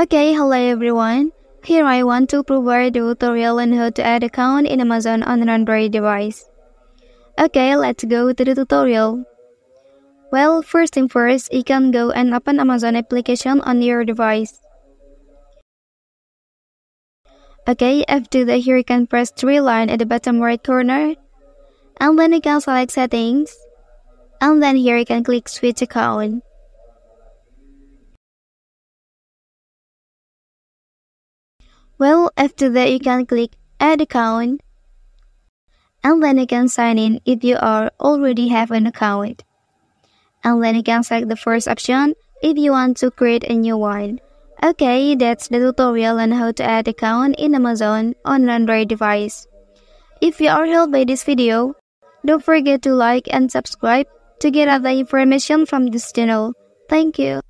Okay, hello everyone. Here I want to provide a tutorial on how to add account in Amazon on an Android device. Okay, let's go to the tutorial. Well, first thing first, you can go and open Amazon application on your device. Okay, after that here you can press three line at the bottom right corner. And then you can select settings. And then here you can click switch account. Well, after that you can click add account. And then you can sign in if you already have an account. And then you can select the first option if you want to create a new one. Okay, that's the tutorial on how to add account in Amazon on an Android device. If you are helped by this video, don't forget to like and subscribe to get other information from this channel. Thank you.